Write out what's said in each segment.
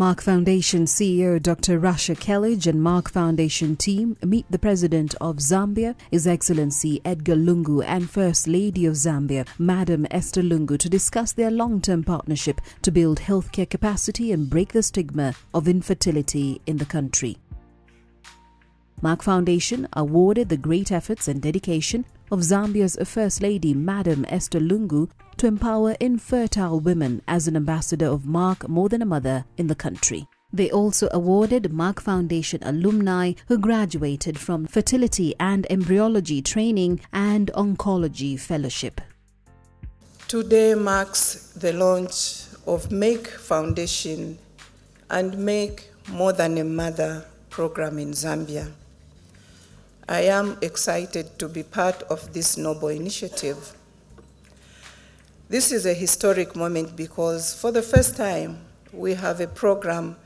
Merck Foundation CEO Dr. Rasha Kelej and Merck Foundation team meet the President of Zambia, His Excellency Edgar Lungu, and First Lady of Zambia, Madam Esther Lungu, to discuss their long-term partnership to build healthcare capacity and break the stigma of infertility in the country. Merck Foundation awarded the great efforts and dedication of Zambia's First Lady, Madam Esther Lungu, to empower infertile women as an ambassador of Merck More Than a Mother in the country. They also awarded Merck Foundation alumni who graduated from fertility and embryology training and oncology fellowship. Today marks the launch of Merck Foundation and Merck More Than a Mother program in Zambia. I am excited to be part of this noble initiative. This is a historic moment because for the first time, we have a program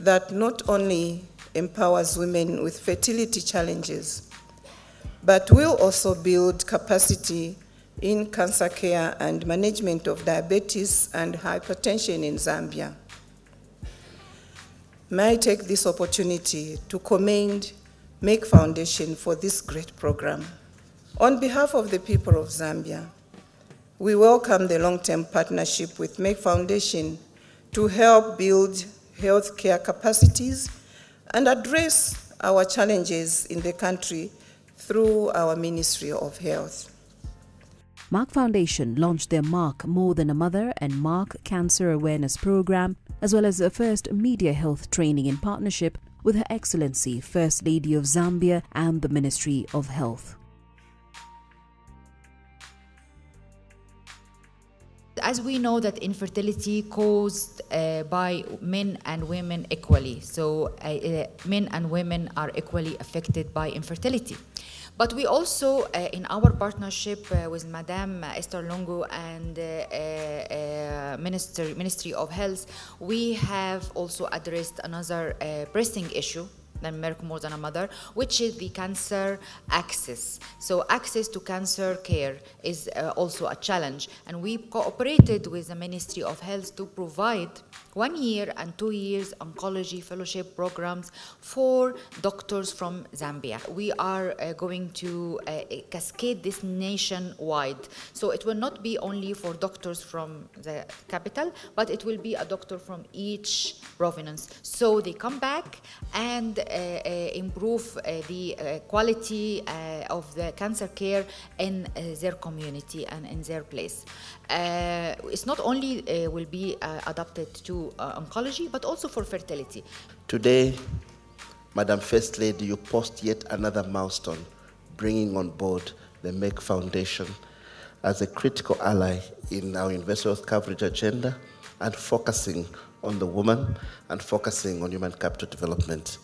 that not only empowers women with fertility challenges, but will also build capacity in cancer care and management of diabetes and hypertension in Zambia. May I take this opportunity to commend Merck Foundation for this great program. On behalf of the people of Zambia, we welcome the long-term partnership with Merck Foundation to help build healthcare capacities and address our challenges in the country through our Ministry of Health. Merck Foundation launched their Merck More Than a Mother and Merck Cancer Awareness Program, as well as a first media health training in partnership with Her Excellency First Lady of Zambia and the Ministry of Health. As we know that infertility caused by men and women equally, so men and women are equally affected by infertility. But we also, in our partnership with Madame Esther Lungu and Ministry of Health, we have also addressed another pressing issue than Merck More Than a Mother, which is the cancer access. So access to cancer care is also a challenge, and we cooperated with the Ministry of Health to provide 1 year and 2 years oncology fellowship programs for doctors from Zambia. We are going to cascade this nationwide. So it will not be only for doctors from the capital, but it will be a doctor from each province. So they come back and improve the quality of the cancer care in their community and in their place. It's not only will be adapted to oncology, but also for fertility. Today, Madam First Lady, you post yet another milestone, bringing on board the Merck Foundation as a critical ally in our universal health coverage agenda and focusing on the woman and focusing on human capital development.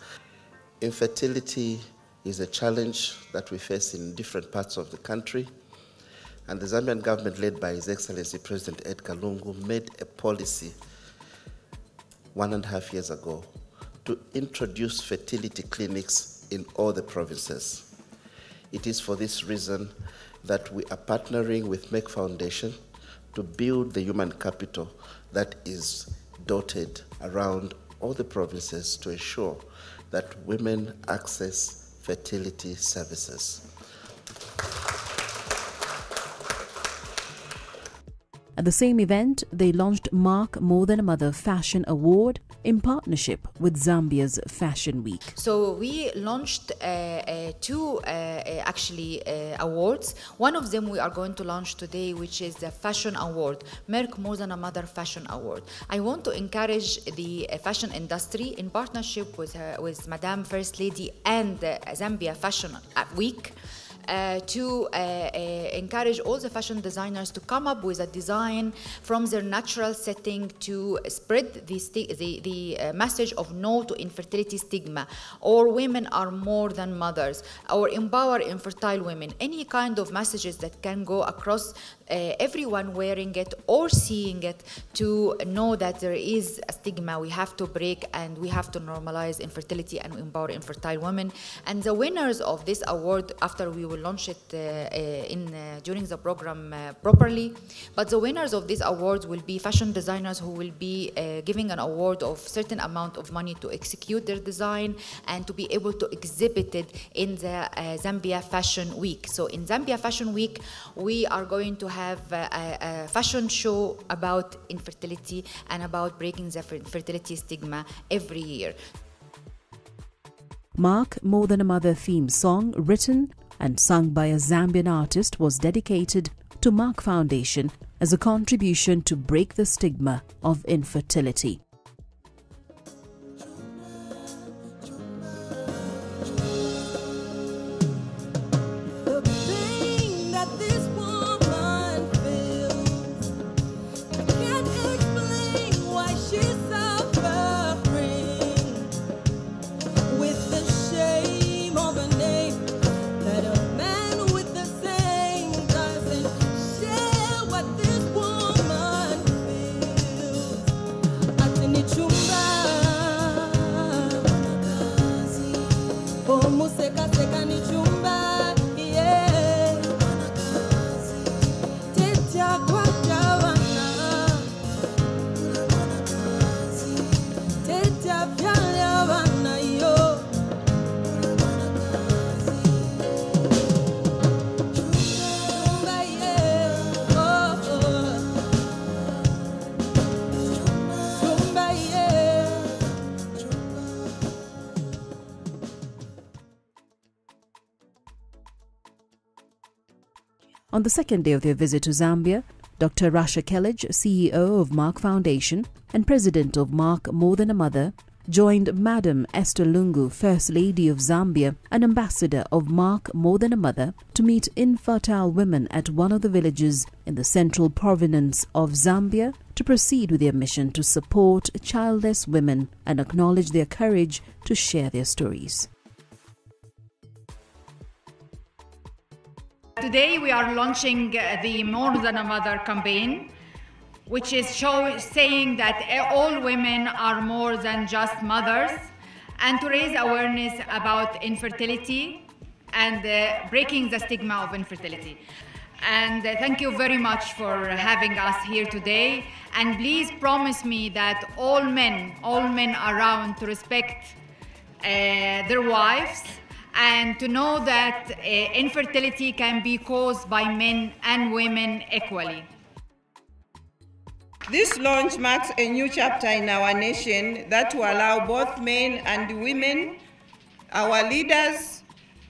Infertility is a challenge that we face in different parts of the country, and the Zambian government, led by His Excellency President Edgar Lungu, made a policy 1.5 years ago to introduce fertility clinics in all the provinces. It is for this reason that we are partnering with Merck Foundation to build the human capital that is dotted around all the provinces to ensure that women access fertility services. At the same event, they launched Merck More Than a Mother Fashion Award in partnership with Zambia's Fashion Week. So we launched two awards. One of them we are going to launch today, which is the Fashion Award, Merck More Than a Mother Fashion Award. I want to encourage the fashion industry in partnership with Madame First Lady and Zambia Fashion Week. To encourage all the fashion designers to come up with a design from their natural setting to spread the message of no to infertility stigma, or women are more than mothers, or empower infertile women. Any kind of messages that can go across everyone wearing it or seeing it to know that there is a stigma we have to break, and we have to normalize infertility and empower infertile women. And the winners of this award, after we will will launch it during the program properly. But the winners of these awards will be fashion designers who will be giving an award of certain amount of money to execute their design and to be able to exhibit it in the Zambia Fashion Week. So in Zambia Fashion Week, we are going to have a fashion show about infertility and about breaking the fertility stigma every year. Mark More Than a Mother theme song, written and sung by a Zambian artist, was dedicated to Merck Foundation as a contribution to break the stigma of infertility. On the second day of their visit to Zambia, Dr. Rasha Kelej, CEO of Merck Foundation and President of Merck More Than a Mother, joined Madam Esther Lungu, First Lady of Zambia and Ambassador of Merck More Than a Mother, to meet infertile women at one of the villages in the central province of Zambia to proceed with their mission to support childless women and acknowledge their courage to share their stories. Today we are launching the More Than a Mother campaign, which is saying that all women are more than just mothers, and to raise awareness about infertility and breaking the stigma of infertility. And thank you very much for having us here today. And please promise me that all men around to respect their wives, and to know that infertility can be caused by men and women equally. This launch marks a new chapter in our nation that will allow both men and women, our leaders,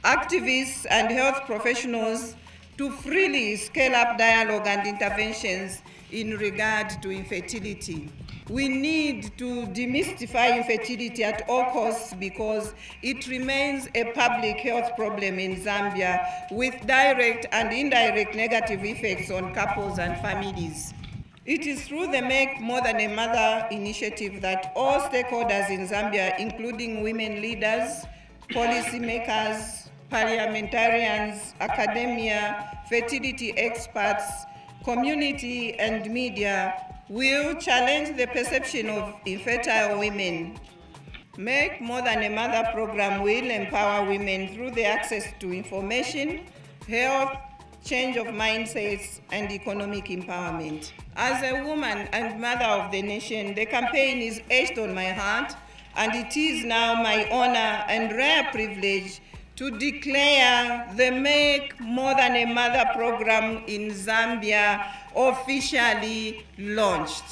activists, and health professionals to freely scale up dialogue and interventions in regard to infertility. We need to demystify infertility at all costs because it remains a public health problem in Zambia with direct and indirect negative effects on couples and families. It is through the Make More Than a Mother initiative that all stakeholders in Zambia, including women leaders, policymakers, parliamentarians, academia, fertility experts, community, and media, will challenge the perception of infertile women. Make More Than a Mother program will empower women through the access to information, health, change of mindsets, and economic empowerment. As a woman and mother of the nation, the campaign is etched on my heart, and it is now my honor and rare privilege to declare the Make More Than a Mother program in Zambia officially launched.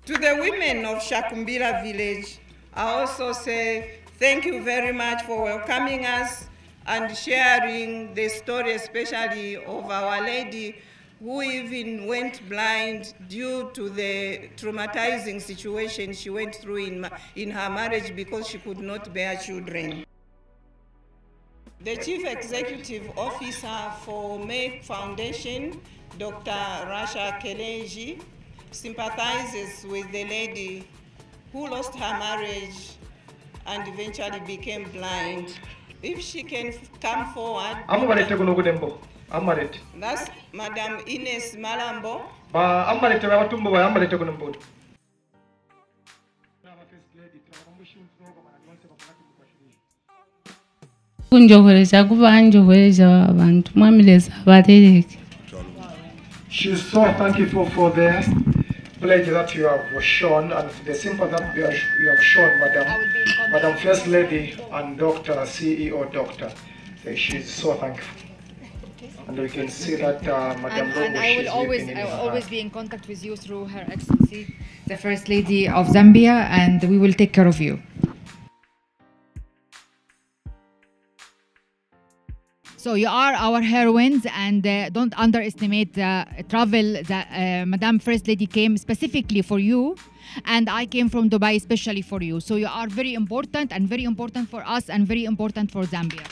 To the women of Shakumbira village, I also say thank you very much for welcoming us and sharing the story, especially of Our Lady, who even went blind due to the traumatizing situation she went through in her marriage because she could not bear children. The Chief Executive Officer for Merck Foundation, Dr. Rasha Kelej, sympathizes with the lady who lost her marriage and eventually became blind. If she can come forward. That's Madam Ines Malambo. She's so thankful for the pledge that you have shown and the sympathy that you have shown, Madam First Lady and Dr. CEO Doctor. So she's so thankful. And we can see that Madam Lungu, I will always be in contact with you through Her Excellency, the First Lady of Zambia, and we will take care of you. So you are our heroines, and don't underestimate the travel that Madam First Lady came specifically for you, and I came from Dubai especially for you. So you are very important, and very important for us, and very important for Zambia.